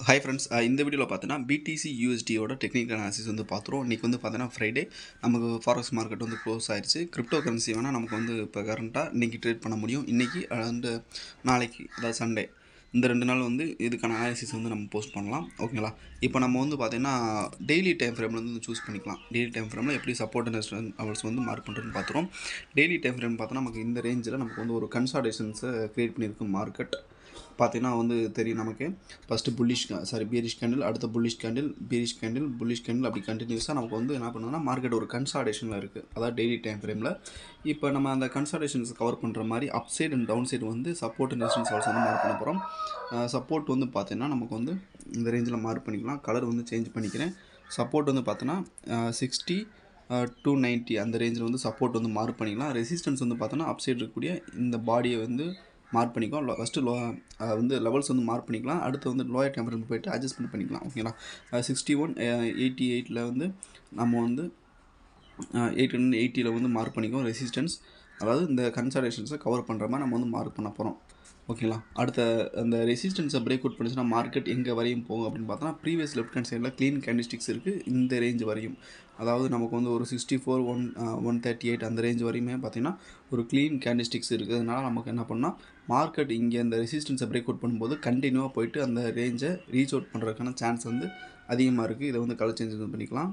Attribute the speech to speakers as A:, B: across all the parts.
A: Hi friends, இந்த வீடியோவில் பார்த்தீங்கன்னா பிடிசி யூஎஸ்டியோட டெக்னிக்கல் அனாலிசிஸ் வந்து பார்த்துருவோம். இன்றைக்கி வந்து பார்த்தீங்கன்னா ஃப்ரைடே நமக்கு ஃபாரெக்ஸ் மார்க்கெட் வந்து க்ளோஸ் ஆயிடுச்சு. கிரிப்டோ கரன்சி வேணால் நமக்கு வந்து இப்போ கரண்ட்டாக இன்றைக்கி ட்ரேட் பண்ண முடியும். இன்றைக்கி அண்ட் நாளைக்கு, அதாவது சண்டே, இந்த 2 நாள் வந்து இதுக்கான அனாலிசிஸ் வந்து நம்ம போஸ்ட் பண்ணலாம். ஓகேங்களா? இப்போ நம்ம வந்து பார்த்திங்கன்னா டெய்லி டைம் ஃப்ரேமில் வந்து சூஸ் பண்ணிக்கலாம். டெய்லி டைம் ஃப்ரேமில் எப்படி சப்போர்ட் அண்ட் ரெசிஸ்டன்ஸ் லெவல்ஸ் வந்து மார்க் பண்ணுறதுன்னு பார்த்துருவோம். டெய்லி டைம் ஃப்ரேம் பார்த்தோன்னா நமக்கு இந்த ரேஞ்சில் நமக்கு வந்து ஒரு கன்சால்டேஷன்ஸை க்ரியேட் பண்ணியிருக்கு மார்க்கெட். பார்த்தீங்கன்னா வந்து தெரியும் நமக்கு. ஃபஸ்ட்டு பேரிஷ் கேண்டில், அடுத்த பேரிஷ் கேண்டில் அப்படி கண்டினியூஸாக நமக்கு வந்து என்ன பண்ணுதுன்னா மார்க்கெட் ஒரு கன்சால்டேஷனில் இருக்குது. அதாவது டெய்லி டைம் ஃப்ரேமில் இப்போ நம்ம அந்த கன்சால்டேஷன்ஸ் கவர் பண்ணுற மாதிரி up side and down side வந்து சப்போர்ட் அண்ட் ரெசிஸ்டன்ஸ் லெவல்ஸ் வந்து மார்க் பண்ண போகிறோம். சப்போர்ட் வந்து பார்த்தீங்கன்னா நமக்கு வந்து இந்த ரேஞ்சில் மார்க் பண்ணிக்கலாம். கலர் வந்து சேஞ்ச் பண்ணிக்கிறேன். சப்போர்ட் வந்து பார்த்தோன்னா 60 to 90 அந்த ரேஞ்சில் வந்து சப்போர்ட் வந்து மார்க் பண்ணிக்கலாம். ரெசிஸ்டன்ஸ் வந்து பார்த்தோன்னா அப் சைடு இருக்கக்கூடிய இந்த பாடியை வந்து மார்க் பண்ணிக்கலாம். ஃபஸ்ட்டு வந்து லெவல்ஸ் வந்து மார்க் பண்ணிக்கலாம். அடுத்து வந்து லோயர் டெம்பரேச்சர் போய்ட்டு அட்ஜஸ்ட்மெண்ட் பண்ணிக்கலாம். ஓகேங்களா? 6188 வந்து நம்ம வந்து 880 வந்து மார்க் பண்ணிக்குவோம் ரெசிஸ்டன்ஸ். அதாவது இந்த கன்சால்டேஷன்ஸை கவர் பண்ணுற மாதிரி நம்ம வந்து மார்க் பண்ண போகிறோம். ஓகேங்களா? அடுத்த அந்த ரெசிஸ்டன்ஸை பிரேக் அவுட் பண்ணிச்சுன்னா மார்க்கெட் எங்கே வரையும் போகும் அப்படின்னு பார்த்தோன்னா ப்ரீவியஸ் லெஃப்ட் ஹேண்ட் சைடில் க்ளீன் கேண்டிஸ்டிக்ஸ் இருக்குது இந்த ரேஞ்ச் வரையும். அதாவது நமக்கு வந்து ஒரு 64 138 அந்த ரேஞ்ச் வரையுமே பார்த்திங்கன்னா ஒரு க்ளீன் கேண்டிஸ்டிக்ஸ் இருக்கிறதுனால நமக்கு என்ன பண்ணால் மார்க்கெட் இங்கே அந்த ரெசிஸ்டன்ஸை பிரேக் அவுட் பண்ணும்போது கண்டினியூவாக போயிட்டு அந்த ரேஞ்சை ரீச் அவுட் பண்ணுறதுக்கான சான்ஸ் வந்து அதிகமாக இருக்குது. இதை வந்து கலர் சேஞ்ச் பண்ணிக்கலாம்.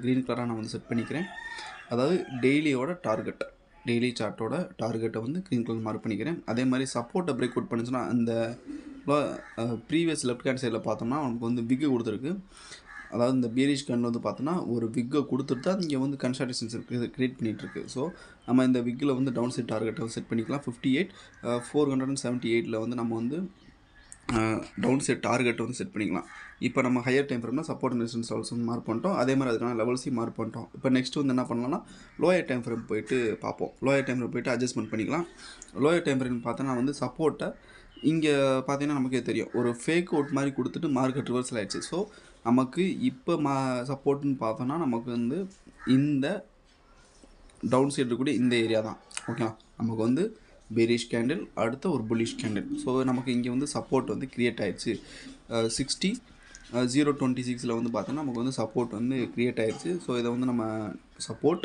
A: க்ரீன் கலராக நான் வந்து செட் பண்ணிக்கிறேன். அதாவது டெய்லி சார்ட்டோட டார்கெட்டை வந்து க்ரீன் கலர் மார்க் பண்ணிக்கிறேன். அதே மாதிரி சப்போர்ட்டை பிரேக் அவுட் பண்ணிச்சுன்னா அந்த ப்ரீவியஸ் லெஃப்ட் ஹேண்ட் சைடில் பார்த்தோம்னா நமக்கு வந்து விக்கு கொடுத்துருக்கு. அதாவது இந்த பேரிஷ் கேண்டில் வந்து பார்த்தோன்னா ஒரு விக்கை கொடுத்துட்டு தான் இங்கே வந்து கன்சால்டேஷன்ஸ் க்ரியேட் பண்ணிகிட்ருக்கு. ஸோ நம்ம இந்த விக்கில் வந்து டவுன் சைட் டார்கெட்டை செட் பண்ணிக்கலாம். 478 வந்து நம்ம வந்து டவுன் சைட் டார்கெட் வந்து செட் பண்ணிக்கலாம். இப்போ நம்ம ஹையர் டைம் ஃப்ரேம்னா சப்போர்ட் அண்ட் ரெசிஸ்டன்ஸ் லெவல்ஸ் வந்து மார்க் பண்ணிட்டோம். அதே மாதிரி அதுக்கான லெவல்ஸையும் மார்க் பண்ணிட்டோம். இப்போ நெக்ஸ்ட் வந்து என்ன பண்ணலாம்னா லோயர் டைம் ஃப்ரேம் போயிட்டு பார்ப்போம். லோயர் டைம் ஃப்ரேம் போயிட்டு அட்ஜஸ்ட்மெண்ட் பண்ணிக்கலாம். லோயர் டைம் ஃப்ரேம் பார்த்தோன்னா வந்து சப்போர்ட்டை இங்கே பார்த்தீங்கன்னா நமக்கே தெரியும் ஒரு ஃபேக் அவுட் மாதிரி கொடுத்துட்டு மார்க்கெட் ரிவர்சல் ஆகிடுச்சு. ஸோ நமக்கு இப்போ சப்போர்ட்னு பார்த்தோன்னா நமக்கு வந்து இந்த டவுன் சைடு இருக்கக்கூடிய இந்த ஏரியா தான். ஓகேவா? நமக்கு வந்து பேரிஷ் கேண்டில் அடுத்த ஒரு புல்லிஷ் கேண்டில். ஸோ நமக்கு இங்கே வந்து சப்போர்ட் வந்து க்ரியேட் ஆகிடுச்சு. 60 026 வந்து பார்த்தோன்னா நமக்கு வந்து சப்போர்ட் வந்து க்ரியேட் ஆகிடுச்சு. ஸோ இதை வந்து நம்ம சப்போர்ட்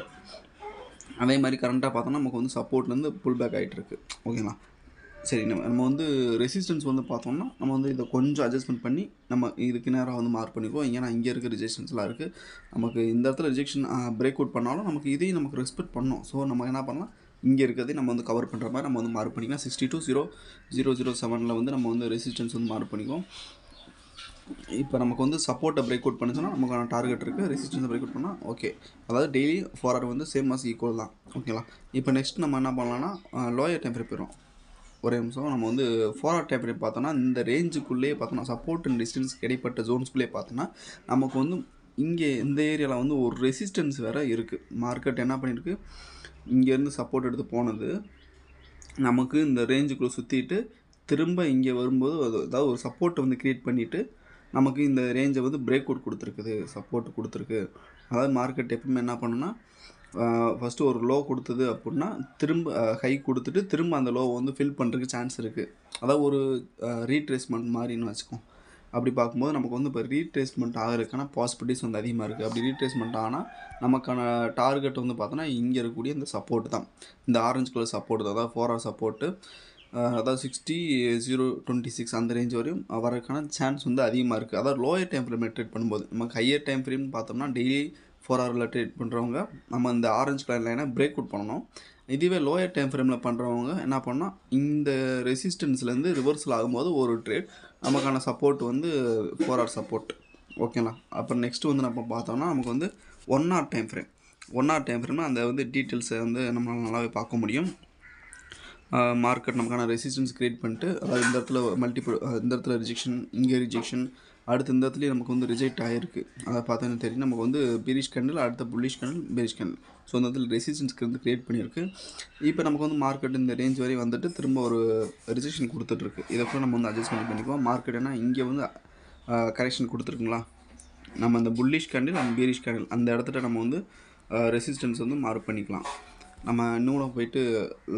A: அதே மாதிரி கரண்ட்டாக பார்த்தோன்னா நமக்கு வந்து சப்போர்ட்லேருந்து புல் பேக் ஆகிட்டுருக்கு. ஓகேங்களா? சரி, நம்ம வந்து ரெசிஸ்டன்ஸ் வந்து பார்த்தோம்னா நம்ம வந்து இதை கொஞ்சம் அட்ஜஸ்ட்மெண்ட் பண்ணி நம்ம இதுக்கு நேராக வந்து மார்க் பண்ணிக்குவோம். ஏன்னா இங்கே இருக்க ரிஜெக்ஷன்ஸ்லாம் இருக்குது. நமக்கு இந்த இடத்துல ரிஜெக்ஷன் பிரேக் அவுட் பண்ணாலும் நமக்கு இதையும் நமக்கு ரெஸ்பெக்ட் பண்ணணும். ஸோ நம்ம என்ன பண்ணலாம், இங்கே இருக்கிறதே நம்ம வந்து கவர் பண்ணுற மாதிரி நம்ம வந்து மார்க் பண்ணிக்கலாம். 62 007 வந்து நம்ம வந்து ரெசிஸ்டன்ஸ் வந்து மார்க் பண்ணிக்குவோம். இப்போ நமக்கு வந்து சப்போர்ட்டை பிரேக் அவுட் பண்ணுச்சுன்னா நமக்கான டார்கெட் இருக்குது. ரெசிஸ்டன்ஸை பிரேக் அவுட் பண்ணால் ஓகே. அதாவது டெய்லி 4 hour வந்து சேம் மாஸ் ஈக்குவல் தான். ஓகேங்களா? இப்போ நெக்ஸ்ட் நம்ம என்ன பண்ணலாம்னா லோயர் டெம்பரேச்சர் போயிடும். ஒரே நிமிஷம். நம்ம வந்து 4 hour டைம் ஃப்ரேம் பார்த்தோன்னா இந்த ரேஞ்சுக்குள்ளேயே பார்த்தோன்னா சப்போர்ட் அண்ட் டிஸ்டன்ஸ் இடைப்பட்ட ஜோன்ஸ்குள்ளேயே பார்த்தோன்னா நமக்கு வந்து இங்கே இந்த ஏரியாவில் வந்து ஒரு ரெசிஸ்டன்ஸ் வேறு இருக்குது. மார்க்கெட் என்ன பண்ணியிருக்கு, இங்கேருந்து சப்போர்ட் எடுத்து போனது நமக்கு இந்த ரேஞ்சுக்குள்ளே சுற்றிட்டு திரும்ப இங்கே வரும்போது அதாவது ஒரு சப்போர்ட்டை வந்து க்ரியேட் பண்ணிவிட்டு நமக்கு இந்த ரேஞ்சை வந்து பிரேக் அவுட் கொடுத்துருக்குது, சப்போர்ட் கொடுத்துருக்கு. அதாவது மார்க்கெட் எப்பவுமே என்ன பண்ணுன்னா ஃபஸ்ட்டு ஒரு லோ கொடுத்தது அப்படின்னா திரும்ப ஹை கொடுத்துட்டு திரும்ப அந்த லோவை வந்து ஃபில் பண்ணுறதுக்கு சான்ஸ் இருக்குது. அதாவது ஒரு ரீட்ரேஸ்மெண்ட் மாதிரின்னு வச்சுக்கோம். அப்படி பார்க்கும்போது நமக்கு வந்து இப்போ ரீட்ரேஸ்மெண்ட் ஆகிறதுக்கான பாசிபிலிட்டிஸ் வந்து அதிகமாக இருக்குது. அப்படி ரீட்ரேஸ்மெண்ட் ஆனால் நமக்கான டார்கெட் வந்து பார்த்தோன்னா இங்கே இருக்கக்கூடிய இந்த சப்போர்ட் தான், இந்த ஆரஞ்சு கலர் சப்போர்ட் தான். அதாவது 4 hour சப்போர்ட்டு, அதாவது 60 026 அந்த ரேஞ்ச் வரையும் வரதுக்கான சான்ஸ் வந்து அதிகமாக இருக்குது. அதாவது லோயர் டைம் ஃப்ரேம் ட்ரேட் பண்ணும்போது நமக்கு ஹையர் டைம் ஃப்ரேம்னு பார்த்தோம்னா டெய்லி 4 hour ட்ரேட் பண்ணுறவங்க நம்ம இந்த ஆரஞ்சு கலர் லைனை பிரேக் அவுட் பண்ணணும். இதுவே லோயர் டைம் ஃப்ரேமில் பண்ணுறவங்க என்ன பண்ணால் இந்த ரெசிஸ்டன்ஸ்லேருந்து ரிவர்சல் ஆகும்போது ஒரு ட்ரேட் நமக்கான சப்போர்ட் வந்து 4 hour சப்போர்ட். ஓகேங்களா? அப்புறம் நெக்ஸ்ட்டு வந்து நம்ம பார்த்தோம்னா நமக்கு வந்து 1 hour டைம் ஃப்ரேம்னா அந்த வந்து டீட்டெயில்ஸை வந்து நம்மளால் நல்லாவே பார்க்க முடியும். மார்க்கெட் நமக்கான ரெசிஸ்டன்ஸ் க்ரியேட் பண்ணிட்டு, அதாவது இந்த இடத்துல இந்த இடத்துல ரிஜெக்ஷன், இங்கே ரிஜெக்ஷன், அடுத்து இந்த இடத்துலையும் நமக்கு வந்து ரிஜெக்ட் ஆகிருக்கு. அதை பார்த்தோன்னு தெரியும் நமக்கு வந்து பேரிஷ் கேண்டில், அடுத்த bullish candle, bearish candle. So இந்த இடத்துல ரெசிஸ்டன்ஸ்க்கு வந்து க்ரியேட் பண்ணியிருக்கு. இப்போ நமக்கு வந்து மார்க்கெட் இந்த ரேஞ்ச் வரையும் வந்துட்டு திரும்ப ஒரு ரிஜெக்ஷன் கொடுத்துட்ருக்கு. இதை கூட நம்ம வந்து அட்ஜஸ்ட்மெண்ட் பண்ணிக்குவோம். மார்க்கெட் ஏன்னா இங்கே வந்து கரெக்ஷன் கொடுத்துருக்குங்களா, நம்ம இந்த bullish candle and bearish candle அந்த இடத்துல நம்ம வந்து ரெசிஸ்டன்ஸ் வந்து மார்க் பண்ணிக்கலாம். நம்ம இன்னும் போயிட்டு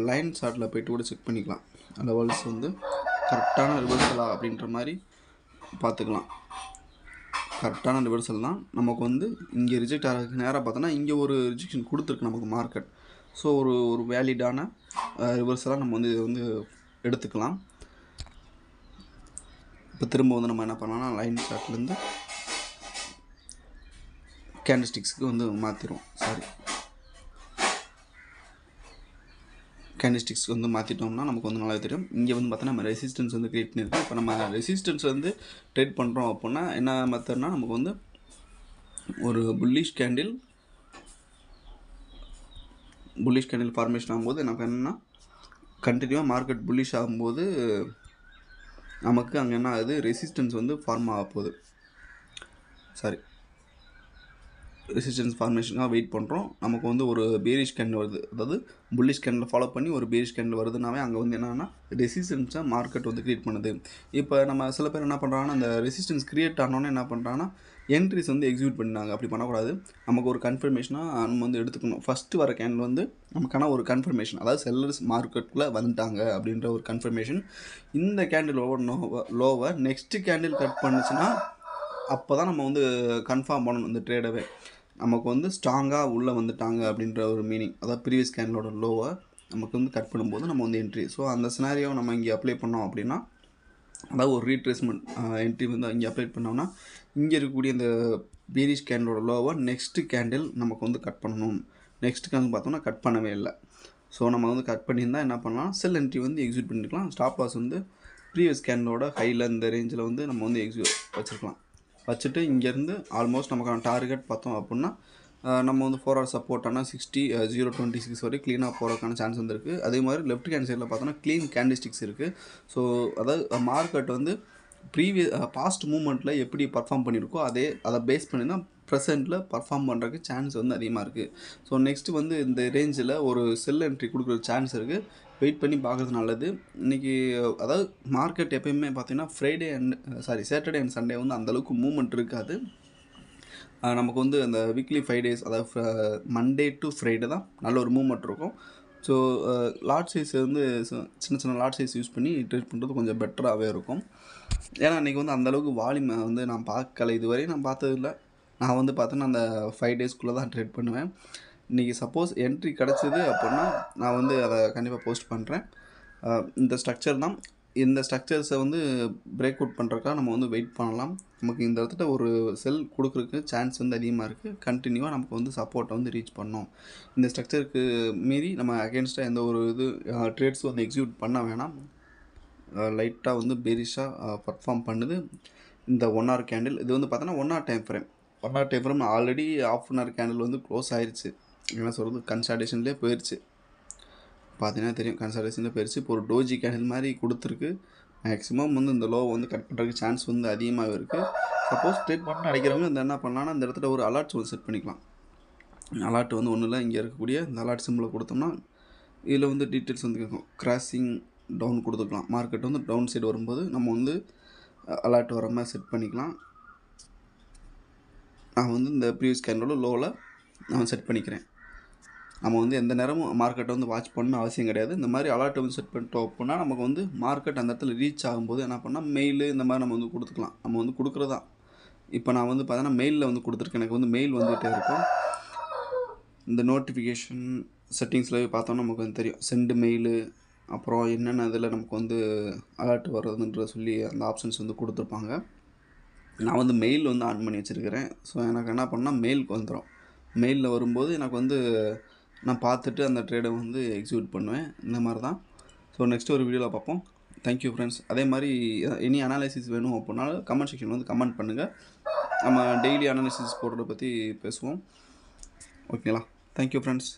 A: லைன் சார்ட்டில் போய்ட்டு கூட செக் பண்ணிக்கலாம். லெவல்ஸ் வந்து கரெக்டான ரிவர்சலா அப்படின்ற மாதிரி பார்த்துக்கலாம். கரெக்டான ரிவர்சல் தான். நமக்கு வந்து இங்கே ரிஜெக்ட் ஆகிறதுக்கு நேராக பார்த்தோன்னா இங்கே ஒரு ரிஜெக்ஷன் கொடுத்துருக்கு நமக்கு மார்க்கெட். ஸோ ஒரு வேலிடான ரிவர்சலாக நம்ம வந்து இதை வந்து எடுத்துக்கலாம். இப்போ திரும்ப வந்து நம்ம என்ன பண்ணலாம்னா லைன் சார்ட்லேருந்து கேண்டில்ஸ்டிக்ஸ்க்கு வந்து மாற்றிடுவோம். கேண்டில்ஸ்டிக்ஸ்க்கு வந்து மாற்றிட்டோம்னா நமக்கு வந்து நல்லா தெரியும். இங்கே வந்து பார்த்தோன்னா நம்ம ரெசிஸ்டன்ஸ் வந்து க்ரியேட் பண்ணியிருக்கோம். இப்போ நம்ம ரெசிஸ்டன்ஸ் வந்து ட்ரேட் பண்ணுறோம் அப்படின்னா என்ன மெத்தட்னா நமக்கு வந்து ஒரு புல்லிஷ் கேண்டில் ஃபார்மேஷன் ஆகும்போது நமக்கு என்னென்னா கண்டினியூவாக மார்க்கெட் புல்லிஷ் ஆகும்போது நமக்கு அங்கே என்ன ஆகுது, ரெசிஸ்டன்ஸ் வந்து ஃபார்ம் ஆக போகுது. ரெசிஸ்டன்ஸ் ஃபார்மேஷனாக வெயிட் பண்ணுறோம். நமக்கு வந்து ஒரு பேரிஷ் கேண்டில் வருது, அதாவது புல்லிஷ் கேண்டில் ஃபாலோ பண்ணி ஒரு பேரிஷ் கேண்டில் வருதுனாவே அங்கே வந்து என்னென்னா ரெசிஸ்டன்ஸாக மார்க்கெட் வந்து க்ரியேட் பண்ணுது. இப்போ நம்ம சில பேர் என்ன பண்ணுறாங்கன்னா அந்த ரெசிஸ்டன்ஸ் க்ரியேட் ஆனோன்னு என்ன பண்ணுறாங்கன்னா என்ட்ரிஸ் வந்து எக்ஸிக்யூட் பண்ணாங்க. அப்படி பண்ணக்கூடாது. நமக்கு ஒரு கன்ஃபர்மேஷனாக நம்ம வந்து எடுத்துக்கணும். ஃபஸ்ட்டு வர கேண்டில் வந்து நமக்கான ஒரு கன்ஃபர்மேஷன், அதாவது செல்லர்ஸ் மார்க்கெட்டில் வந்துட்டாங்க அப்படின்ற ஒரு கன்ஃபர்மேஷன். இந்த கேண்டில் லோவை நெக்ஸ்ட்டு கேண்டில் கட் பண்ணுச்சுன்னா அப்போ தான் நம்ம வந்து கன்ஃபார்ம் பண்ணணும் இந்த ட்ரேடவே. நமக்கு வந்து ஸ்ட்ராங்காக உள்ளே வந்துட்டாங்க அப்படின்ற ஒரு மீனிங். அதாவது ப்ரீவியஸ் கேண்டிலோட லோவை நமக்கு வந்து கட் பண்ணும்போது நம்ம வந்து என்ட்ரி. ஸோ அந்த சினாரியோவை நம்ம இங்கே அப்ளை பண்ணோம் அப்படின்னா, அதாவது ஒரு ரீட்ரேஸ்மெண்ட் என்ட்ரி வந்து இங்கே அப்ளை பண்ணோம்னா இங்கே இருக்கக்கூடிய இந்த பீரிஷ் கேண்டிலோட லோவை நெக்ஸ்ட்டு கேண்டில் நமக்கு வந்து கட் பண்ணணும். நெக்ஸ்ட் கேண்டில் பார்த்தோம்னா கட் பண்ணவே இல்லை. ஸோ நம்ம வந்து கட் பண்ணியிருந்தால் என்ன பண்ணலாம், செல் என்ட்ரி வந்து எக்ஸிக்யூட் பண்ணிக்கலாம். ஸ்டாப் லாஸ் வந்து ப்ரீவியஸ் கேண்டிலோட ஹையில் இந்த ரேஞ்சில் வந்து நம்ம வந்து வச்சுருக்கலாம். வச்சுட்டு இங்கேருந்து ஆல்மோஸ்ட் நமக்கான டார்கெட் பார்த்தோம் அப்படின்னா நம்ம வந்து 4 ஹவர் சப்போர்ட்டானா 0.26 வரை க்ளீனாக போகிறதுக்கான சான்ஸ் வந்துருக்கு. அதே மாதிரி லெஃப்ட் ஹேண்ட் சைடில் பார்த்தோன்னா க்ளீன் கேண்டில்ஸ்டிக்ஸ் இருக்குது. ஸோ அதாவது மார்க்கெட் வந்து பாஸ்ட் மூமெண்ட்டில் எப்படி பர்ஃபார்ம் பண்ணியிருக்கோ அதை பேஸ் பண்ணி தான் ப்ரெசென்ட்டில் பர்ஃபார்ம் பண்ணுறதுக்கு சான்ஸ் வந்து அதிகமாக இருக்குது. ஸோ நெக்ஸ்ட்டு வந்து இந்த ரேஞ்சில் ஒரு செல் என்ட்ரி கொடுக்குற சான்ஸ் இருக்குது. வெயிட் பண்ணி பார்க்குறது நல்லது. இன்றைக்கி அதாவது மார்க்கெட் எப்போயுமே பார்த்திங்கன்னா சாட்டர்டே அண்ட் சண்டே வந்து அந்தளவுக்கு மூவ்மெண்ட் இருக்காது. நமக்கு வந்து அந்த வீக்லி 5 days, அதாவது மண்டே டு ஃப்ரைடே தான் நல்ல ஒரு மூவ்மெண்ட் இருக்கும். ஸோ லாட் சைஸ் வந்து சின்ன லாட் சைஸ் யூஸ் பண்ணி ட்ரேட் பண்ணுறது கொஞ்சம் பெட்டராகவே இருக்கும். ஏன்னா இன்றைக்கி வந்து அந்தளவுக்கு வால்யூம் வந்து நான் பார்க்கல, இதுவரை நான் பார்த்ததில்ல. நான் வந்து பார்த்தோன்னா அந்த 5 daysக்குள்ளே தான் ட்ரேட் பண்ணுவேன். இன்றைக்கி சப்போஸ் என்ட்ரி கிடச்சிது அப்படின்னா நான் வந்து அதை கண்டிப்பாக போஸ்ட் பண்ணுறேன். இந்த ஸ்ட்ரக்சர் தான். இந்த ஸ்ட்ரக்சர்ஸை வந்து பிரேக் அவுட் பண்ணுறதுக்காக நம்ம வந்து வெயிட் பண்ணலாம். நமக்கு இந்த இடத்துல ஒரு செல் கொடுக்குறதுக்கு சான்ஸ் வந்து அதிகமாக இருக்குது. கண்டினியூவாக நமக்கு வந்து சப்போர்ட்டை வந்து ரீச் பண்ணோம். இந்த ஸ்ட்ரக்சருக்கு மீறி நம்ம அகேன்ஸ்டாக எந்த ஒரு ட்ரேட்ஸும் வந்து எக்ஸிக்யூட் பண்ண வேணாம். லைட்டாக வந்து பெரிஷாக பர்ஃபார்ம் பண்ணுது இந்த 1 hour கேண்டில். இது வந்து பார்த்தோன்னா 1 hour time frame already ½ hour candle வந்து க்ளோஸ் ஆயிடுச்சு. என்ன சொல்கிறது, கன்சால்டேஷன்லேயே போயிடுச்சு. பார்த்தீங்கன்னா தெரியும், கன்சால்டேஷனில் போயிடுச்சு. இப்போ ஒரு டோஜி கேண்டில் மாதிரி கொடுத்துருக்கு. மேக்ஸிமம் வந்து இந்த லோவை வந்து கட் பண்ணுறதுக்கு சான்ஸ் வந்து அதிகமாகவே இருக்குது. சப்போஸ் ட்ரேட் பண்ண நினைக்கிறவங்க இந்த என்ன பண்ணலான்னா இந்த இடத்துல ஒரு அலர்ட்ஸ் வந்து செட் பண்ணிக்கலாம். அலர்ட் வந்து ஒன்றும் இல்லை, இங்கே இருக்கக்கூடிய இந்த அலர்ட் சிம்பிளை கொடுத்தோம்னா இதில் வந்து டீட்டெயில்ஸ் வந்து கேட்கும். கிராசிங் டவுன் கொடுத்துக்கலாம். மார்க்கெட் வந்து டவுன் சைடு வரும்போது நம்ம வந்து அலர்ட் வர மாதிரி செட் பண்ணிக்கலாம். நான் வந்து இந்த ப்ரீவியஸ் கேண்டலோட லோவில் நான் செட் பண்ணிக்கிறேன். நம்ம வந்து எந்த நேரமும் மார்க்கெட்டை வந்து வாட்ச் பண்ணணும் அவசியம் கிடையாது. இந்த மாதிரி அலர்ட்டை வந்து செட் பண்ணிட்டோம் அப்படின்னா நமக்கு வந்து மார்க்கெட் அந்த இடத்துல ரீச் ஆகும்போது என்ன பண்ணால் மெயில் இந்த மாதிரி நம்ம வந்து கொடுத்துக்கலாம். நம்ம வந்து கொடுக்குறதா. இப்போ நான் வந்து பார்த்தீங்கன்னா மெயிலில் வந்து கொடுத்துருக்கேன். எனக்கு வந்து மெயில் வந்துகிட்டே இருக்கும். இந்த நோட்டிஃபிகேஷன் செட்டிங்ஸில் பார்த்தோன்னா நமக்கு வந்து தெரியும், சென்ட் மெயிலு, அப்புறம் என்னென்ன இதில் நமக்கு வந்து அலர்ட் வர்றதுன்ற சொல்லி அந்த ஆப்ஷன்ஸ் வந்து கொடுத்துருப்பாங்க. நான் வந்து மெயில் வந்து ஆன் பண்ணி வச்சுருக்கிறேன். ஸோ எனக்கு என்ன பண்ணால் மெயிலுக்கு வந்துடும். மெயிலில் வரும்போது எனக்கு வந்து நான் பார்த்துட்டு அந்த ட்ரேடை வந்து எக்ஸிக்யூட் பண்ணுவேன். இந்த மாதிரி தான். ஸோ நெக்ஸ்ட் ஒரு வீடியோவில் பார்ப்போம். Thank you friends. அதே மாதிரி எனி அனாலிசிஸ் வேணும் அப்படின்னாலும் கமெண்ட் செக்ஷனில் வந்து கமெண்ட் பண்ணுங்கள். நம்ம டெய்லி அனாலிசிஸ் போடுறத பற்றி பேசுவோம். ஓகேங்களா? Thank you friends.